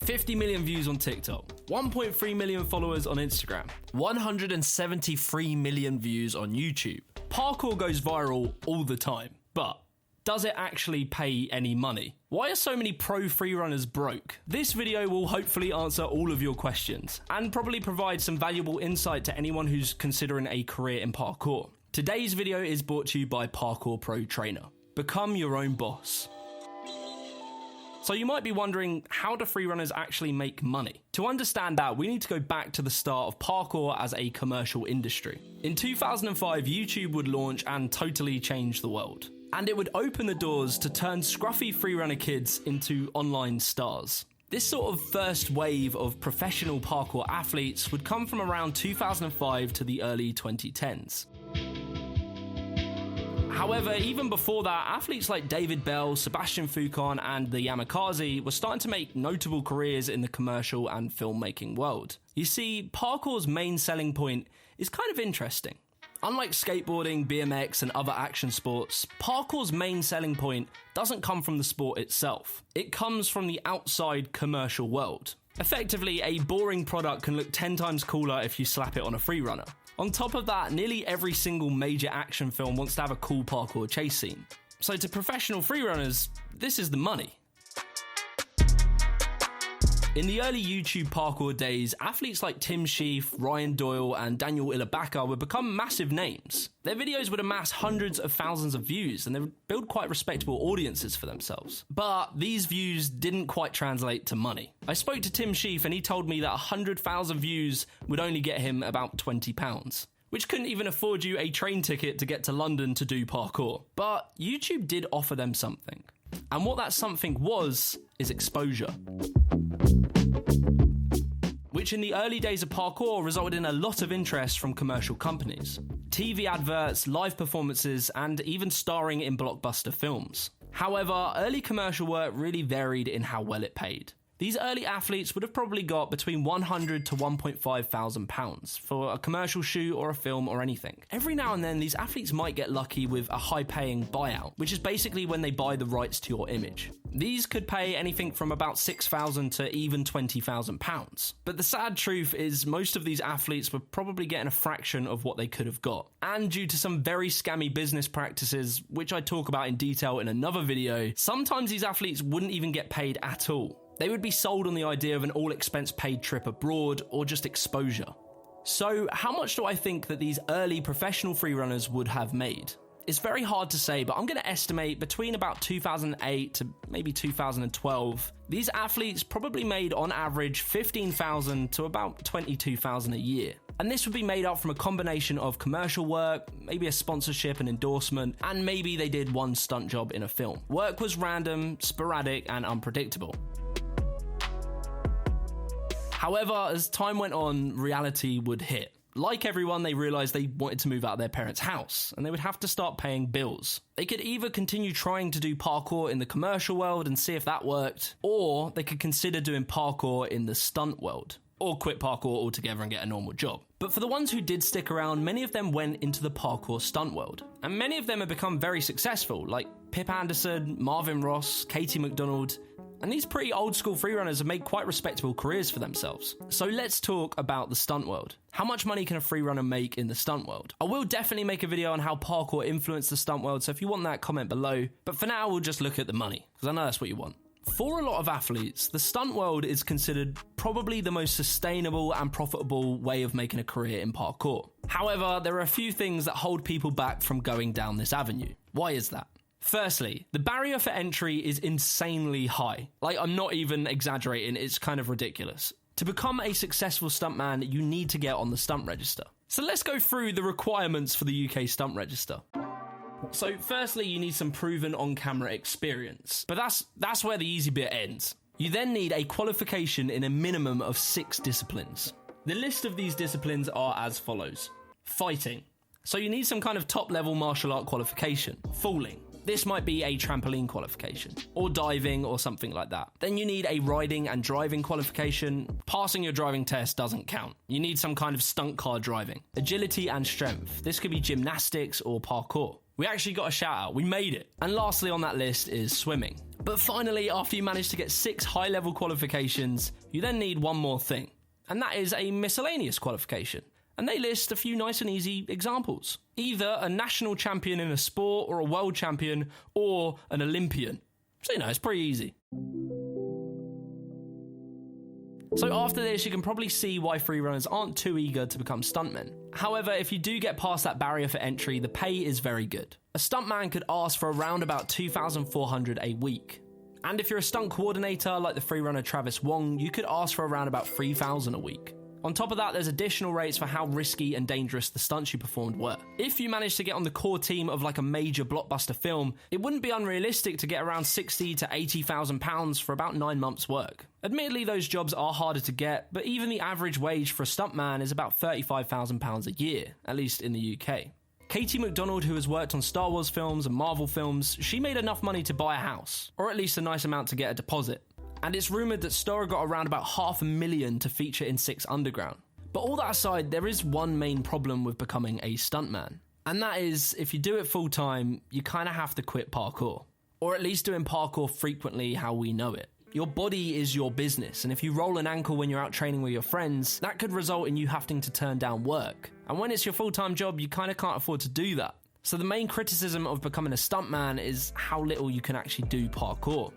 50 million views on TikTok, 1.3 million followers on Instagram, 173 million views on YouTube. Parkour goes viral all the time, but does it actually pay any money? Why are so many pro freerunners broke? This video will hopefully answer all of your questions and probably provide some valuable insight to anyone who's considering a career in parkour. Today's video is brought to you by Parkour Pro Trainer. Become your own boss. So you might be wondering, how do freerunners actually make money? To understand that, we need to go back to the start of parkour as a commercial industry. In 2005, YouTube would launch and totally change the world. And it would open the doors to turn scruffy freerunner kids into online stars. This sort of first wave of professional parkour athletes would come from around 2005 to the early 2010s. However, even before that, athletes like David Bell, Sebastian Foucan, and the Yamakaze were starting to make notable careers in the commercial and filmmaking world. You see, parkour's main selling point is kind of interesting. Unlike skateboarding, BMX, and other action sports, parkour's main selling point doesn't come from the sport itself. It comes from the outside commercial world. Effectively, a boring product can look 10 times cooler if you slap it on a freerunner. On top of that, nearly every single major action film wants to have a cool parkour chase scene. So to professional freerunners, this is the money. In the early YouTube parkour days, athletes like Tim Sheaf, Ryan Doyle, and Daniel Ilabaka would become massive names. Their videos would amass hundreds of thousands of views, and they would build quite respectable audiences for themselves. But these views didn't quite translate to money. I spoke to Tim Sheaf, and he told me that 100,000 views would only get him about £20, which couldn't even afford you a train ticket to get to London to do parkour. But YouTube did offer them something. And what that something was, is exposure. Which in the early days of parkour resulted in a lot of interest from commercial companies. TV adverts, live performances, and even starring in blockbuster films. However, early commercial work really varied in how well it paid. These early athletes would have probably got between £100 to £1,500 for a commercial shoot or a film or anything. Every now and then, these athletes might get lucky with a high-paying buyout, which is basically when they buy the rights to your image. These could pay anything from about £6,000 to even £20,000. But the sad truth is most of these athletes were probably getting a fraction of what they could have got. And due to some very scammy business practices, which I talk about in detail in another video, sometimes these athletes wouldn't even get paid at all. They would be sold on the idea of an all-expense-paid trip abroad or just exposure. So how much do I think that these early professional freerunners would have made? It's very hard to say, but I'm going to estimate between about 2008 to maybe 2012, these athletes probably made on average $15,000 to about $22,000 a year. And this would be made up from a combination of commercial work, maybe a sponsorship and endorsement, and maybe they did one stunt job in a film. Work was random, sporadic, and unpredictable. However, as time went on, reality would hit. Like everyone, they realised they wanted to move out of their parents' house, and they would have to start paying bills. They could either continue trying to do parkour in the commercial world and see if that worked, or they could consider doing parkour in the stunt world, or quit parkour altogether and get a normal job. But for the ones who did stick around, many of them went into the parkour stunt world, and many of them have become very successful, like Pip Anderson, Marvin Ross, Katie McDonald, and these pretty old school freerunners have made quite respectable careers for themselves. So let's talk about the stunt world. How much money can a freerunner make in the stunt world? I will definitely make a video on how parkour influenced the stunt world, so if you want that, comment below. But for now, we'll just look at the money, because I know that's what you want. For a lot of athletes, the stunt world is considered probably the most sustainable and profitable way of making a career in parkour. However, there are a few things that hold people back from going down this avenue. Why is that? Firstly, the barrier for entry is insanely high. Like, I'm not even exaggerating, it's kind of ridiculous. To become a successful stuntman, you need to get on the stunt register. So let's go through the requirements for the UK stunt register. So firstly, you need some proven on-camera experience. But that's where the easy bit ends. You then need a qualification in a minimum of 6 disciplines. The list of these disciplines are as follows. Fighting. So you need some kind of top-level martial art qualification. Falling. This might be a trampoline qualification, or diving, or something like that. Then you need a riding and driving qualification. Passing your driving test doesn't count. You need some kind of stunt car driving. Agility and strength. This could be gymnastics or parkour. We actually got a shout out, we made it. And lastly on that list is swimming. But finally, after you manage to get 6 high-level qualifications, you then need one more thing. And that is a miscellaneous qualification. And they list a few nice and easy examples. Either a national champion in a sport, or a world champion, or an Olympian. So, it's pretty easy. So after this, you can probably see why freerunners aren't too eager to become stuntmen. However, if you do get past that barrier for entry, the pay is very good. A stuntman could ask for around about $2,400 a week. And if you're a stunt coordinator like the freerunner Travis Wong, you could ask for around about $3,000 a week. On top of that, there's additional rates for how risky and dangerous the stunts you performed were. If you managed to get on the core team of like a major blockbuster film, it wouldn't be unrealistic to get around £60,000 to £80,000 for about 9 months' work. Admittedly, those jobs are harder to get, but even the average wage for a stuntman is about £35,000 a year, at least in the UK. Katie McDonald, who has worked on Star Wars films and Marvel films, she made enough money to buy a house, or at least a nice amount to get a deposit. And it's rumoured that STORROR got around about $500,000 to feature in 6 Underground. But all that aside, there is one main problem with becoming a stuntman. And that is, if you do it full time, you kind of have to quit parkour. Or at least doing parkour frequently how we know it. Your body is your business, and if you roll an ankle when you're out training with your friends, that could result in you having to turn down work. And when it's your full-time job, you kind of can't afford to do that. So the main criticism of becoming a stuntman is how little you can actually do parkour.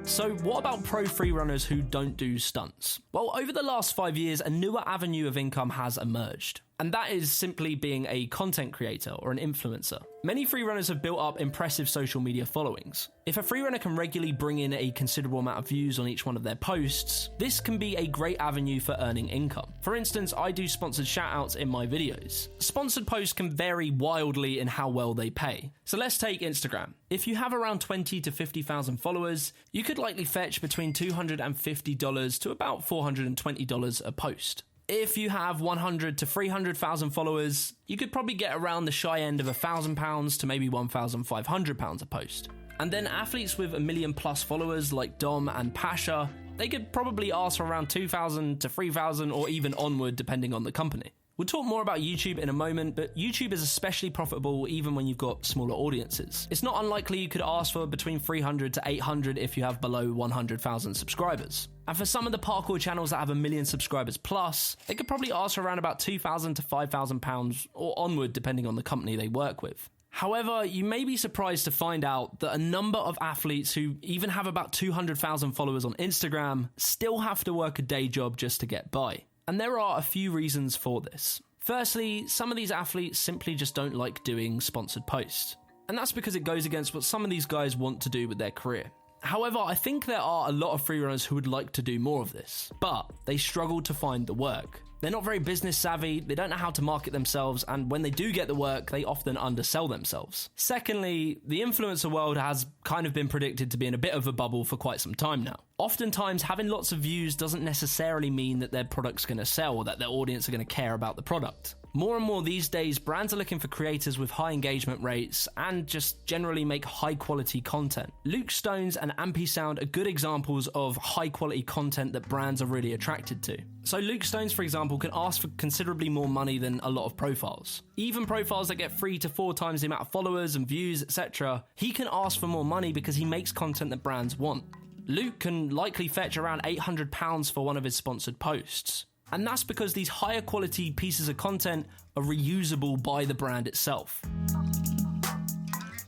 So what about pro freerunners who don't do stunts? Well, over the last 5 years, a newer avenue of income has emerged. And that is simply being a content creator or an influencer. Many freerunners have built up impressive social media followings. If a freerunner can regularly bring in a considerable amount of views on each one of their posts, this can be a great avenue for earning income. For instance, I do sponsored shoutouts in my videos. Sponsored posts can vary wildly in how well they pay. So let's take Instagram. If you have around 20 to 50,000 followers, you could likely fetch between $250 to about $420 a post. If you have 100 to 300,000 followers, you could probably get around the shy end of £1,000 to maybe £1,500 a post. And then athletes with 1 million plus followers like Dom and Pasha, they could probably ask for around 2,000 to 3,000 or even onward depending on the company. We'll talk more about YouTube in a moment, but YouTube is especially profitable even when you've got smaller audiences. It's not unlikely you could ask for between 300 to 800 if you have below 100,000 subscribers. And for some of the parkour channels that have 1 million subscribers plus, they could probably ask for around about £2,000 to £5,000 or onward depending on the company they work with. However, you may be surprised to find out that a number of athletes who even have about 200,000 followers on Instagram still have to work a day job just to get by. And there are a few reasons for this. Firstly, some of these athletes simply just don't like doing sponsored posts. And that's because it goes against what some of these guys want to do with their career. However, I think there are a lot of freerunners who would like to do more of this, but they struggle to find the work. They're not very business savvy, they don't know how to market themselves, and when they do get the work, they often undersell themselves. Secondly, the influencer world has kind of been predicted to be in a bit of a bubble for quite some time now. Oftentimes, having lots of views doesn't necessarily mean that their product's going to sell or that their audience are going to care about the product. More and more these days, brands are looking for creators with high engagement rates and just generally make high quality content. Luke Stones and Ampy Sound are good examples of high quality content that brands are really attracted to. So Luke Stones, for example, can ask for considerably more money than a lot of profiles. Even profiles that get 3 to 4 times the amount of followers and views, etc., he can ask for more money because he makes content that brands want. Luke can likely fetch around £800 for one of his sponsored posts. And that's because these higher quality pieces of content are reusable by the brand itself.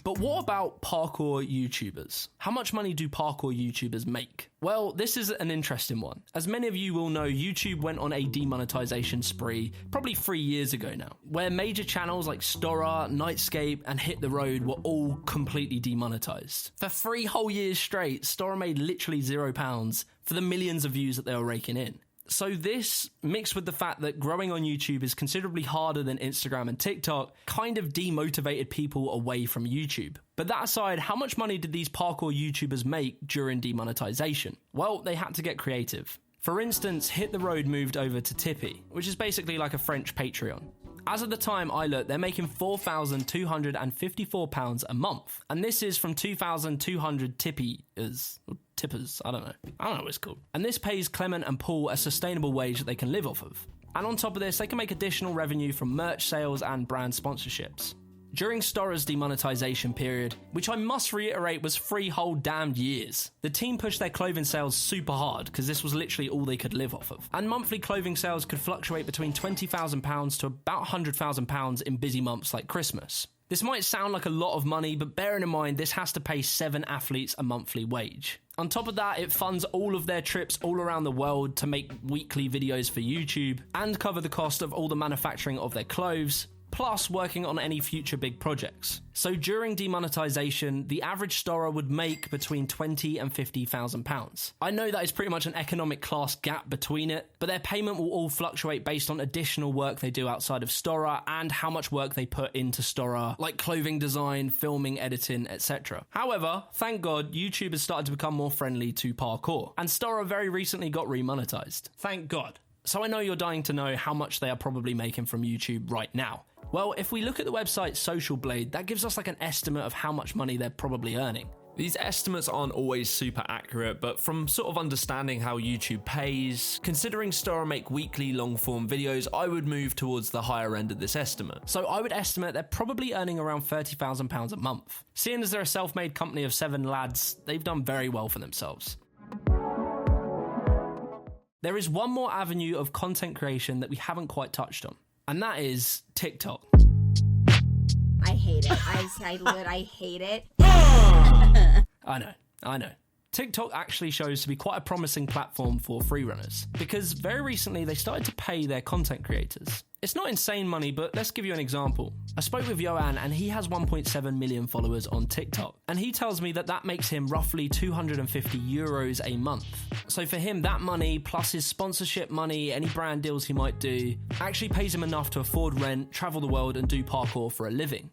But what about parkour YouTubers? How much money do parkour YouTubers make? Well, this is an interesting one. As many of you will know, YouTube went on a demonetization spree probably 3 years ago now, where major channels like STORROR, Nightscape, and Hit the Road were all completely demonetized. For 3 whole years straight, STORROR made literally £0 for the millions of views that they were raking in. So this, mixed with the fact that growing on YouTube is considerably harder than Instagram and TikTok, kind of demotivated people away from YouTube. But that aside, how much money did these parkour YouTubers make during demonetization? Well, they had to get creative. For instance, Hit the Road moved over to Tipeee, which is basically like a French Patreon. As of the time I looked, they're making £4,254 a month. And this is from 2,200 tippers, I don't know what it's called. And this pays Clement and Paul a sustainable wage that they can live off of. And on top of this, they can make additional revenue from merch sales and brand sponsorships. During STORROR's demonetization period, which I must reiterate was 3 whole damned years, the team pushed their clothing sales super hard because this was literally all they could live off of. And monthly clothing sales could fluctuate between £20,000 to about £100,000 in busy months like Christmas. This might sound like a lot of money, but bearing in mind this has to pay 7 athletes a monthly wage. On top of that, it funds all of their trips all around the world to make weekly videos for YouTube and cover the cost of all the manufacturing of their clothes, plus working on any future big projects. So during demonetization, the average STORROR would make between £20,000 and £50,000. I know that is pretty much an economic class gap between it, but their payment will all fluctuate based on additional work they do outside of STORROR and how much work they put into STORROR, like clothing design, filming, editing, etc. However, thank God, YouTube has started to become more friendly to parkour, and STORROR very recently got remonetized. Thank God. So I know you're dying to know how much they are probably making from YouTube right now. Well, if we look at the website Social Blade, that gives us like an estimate of how much money they're probably earning. These estimates aren't always super accurate, but from sort of understanding how YouTube pays, considering STORROR make weekly long-form videos, I would move towards the higher end of this estimate. So I would estimate they're probably earning around £30,000 a month. Seeing as they're a self-made company of 7 lads, they've done very well for themselves. There is one more avenue of content creation that we haven't quite touched on, and that is TikTok. I hate it. I hate it. I know. TikTok actually shows to be quite a promising platform for freerunners, because very recently they started to pay their content creators. It's not insane money, but let's give you an example. I spoke with Johan and he has 1.7 million followers on TikTok, and he tells me that makes him roughly €250 a month. So for him, that money plus his sponsorship money, any brand deals he might do, actually pays him enough to afford rent, travel the world and do parkour for a living.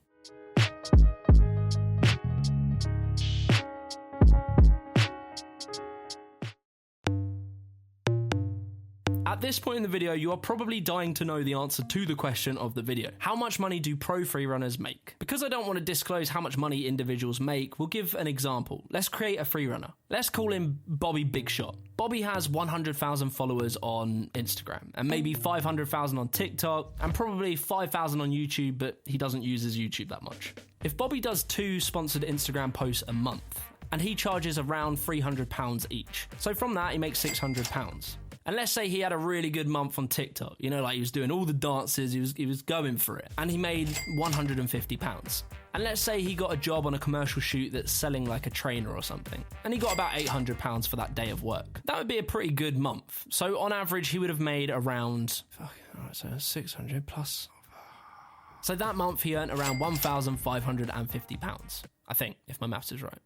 At this point in the video, you are probably dying to know the answer to the question of the video. How much money do pro freerunners make? Because I don't want to disclose how much money individuals make, we'll give an example. Let's create a freerunner. Let's call him Bobbybigshot. Bobby has 100,000 followers on Instagram, and maybe 500,000 on TikTok, and probably 5,000 on YouTube, but he doesn't use his YouTube that much. If Bobby does 2 sponsored Instagram posts a month, and he charges around £300 each, so from that he makes £600. And let's say he had a really good month on TikTok, you know, like he was doing all the dances, he was going for it, and he made £150. And let's say he got a job on a commercial shoot that's selling like a trainer or something, and he got about £800 for that day of work. That would be a pretty good month. So on average, he would have made around, so 600 plus. So that month he earned around £1,550, I think, if my maths is right.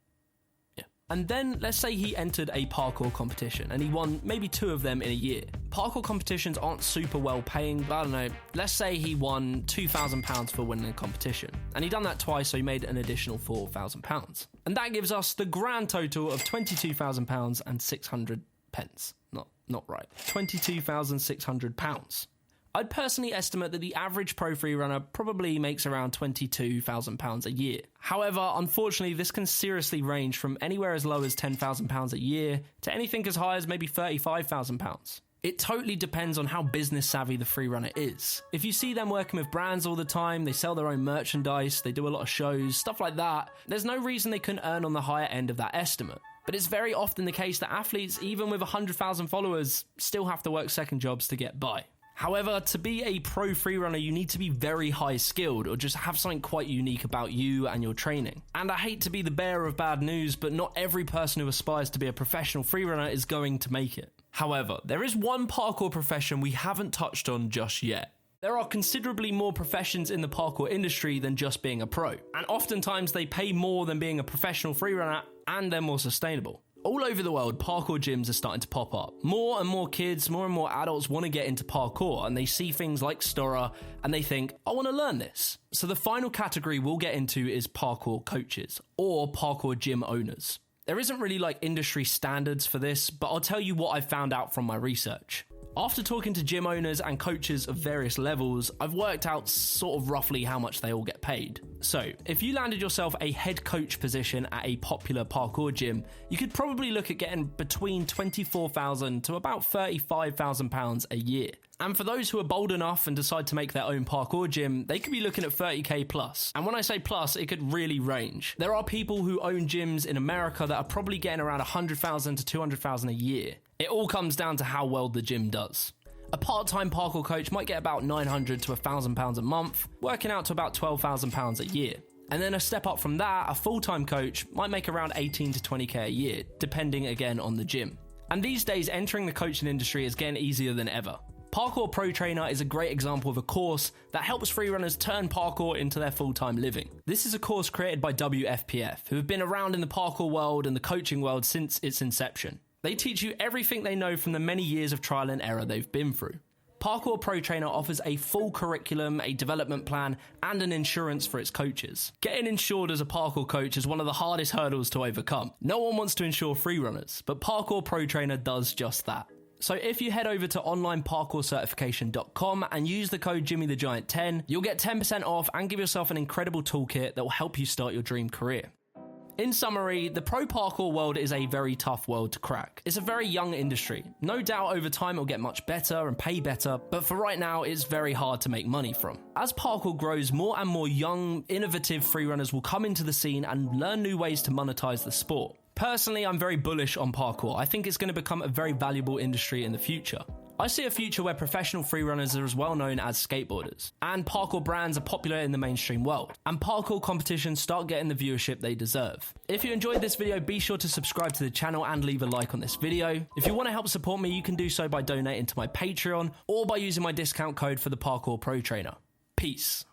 And then let's say he entered a parkour competition and he won maybe 2 of them in a year. Parkour competitions aren't super well paying, but I don't know, let's say he won £2,000 for winning a competition. And he done that twice, so he made an additional £4,000. And that gives us the grand total of £22,000 and 600 pence. Not right. £22,600. I'd personally estimate that the average pro freerunner probably makes around £22,000 a year. However, unfortunately, this can seriously range from anywhere as low as £10,000 a year to anything as high as maybe £35,000. It totally depends on how business savvy the freerunner is. If you see them working with brands all the time, they sell their own merchandise, they do a lot of shows, stuff like that, there's no reason they couldn't earn on the higher end of that estimate. But it's very often the case that athletes, even with 100,000 followers, still have to work second jobs to get by. However, to be a pro freerunner, you need to be very high skilled or just have something quite unique about you and your training. And I hate to be the bearer of bad news, but not every person who aspires to be a professional freerunner is going to make it. However, there is one parkour profession we haven't touched on just yet. There are considerably more professions in the parkour industry than just being a pro. And oftentimes they pay more than being a professional freerunner, and they're more sustainable. All over the world, parkour gyms are starting to pop up. More and more kids, more and more adults want to get into parkour, and they see things like STORROR and they think, I want to learn this. So the final category we'll get into is parkour coaches or parkour gym owners. There isn't really like industry standards for this, but I'll tell you what I've found out from my research. After talking to gym owners and coaches of various levels, I've worked out sort of roughly how much they all get paid. So, if you landed yourself a head coach position at a popular parkour gym, you could probably look at getting between £24,000 to about £35,000 a year. And for those who are bold enough and decide to make their own parkour gym, they could be looking at 30k plus. And when I say plus, it could really range. There are people who own gyms in America that are probably getting around £100,000 to £200,000 a year. It all comes down to how well the gym does. A part-time parkour coach might get about £900 to £1,000 a month, working out to about £12,000 a year. And then a step up from that, a full-time coach might make around 18 to 20k a year, depending again on the gym. And these days, entering the coaching industry is getting easier than ever. Parkour Pro Trainer is a great example of a course that helps freerunners turn parkour into their full-time living. This is a course created by WFPF, who have been around in the parkour world and the coaching world since its inception. They teach you everything they know from the many years of trial and error they've been through. Parkour Pro Trainer offers a full curriculum, a development plan, and an insurance for its coaches. Getting insured as a parkour coach is one of the hardest hurdles to overcome. No one wants to insure freerunners, but Parkour Pro Trainer does just that. So if you head over to onlineparkourcertification.com and use the code JimmyTheGiant10, you'll get 10% off and give yourself an incredible toolkit that will help you start your dream career. In summary, the pro parkour world is a very tough world to crack. It's a very young industry. No doubt over time it'll get much better and pay better, but for right now it's very hard to make money from. As parkour grows, more and more young, innovative freerunners will come into the scene and learn new ways to monetize the sport. Personally, I'm very bullish on parkour. I think it's going to become a very valuable industry in the future. I see a future where professional freerunners are as well known as skateboarders, and parkour brands are popular in the mainstream world, and parkour competitions start getting the viewership they deserve. If you enjoyed this video, be sure to subscribe to the channel and leave a like on this video. If you want to help support me, you can do so by donating to my Patreon or by using my discount code for the Parkour Pro Trainer. Peace.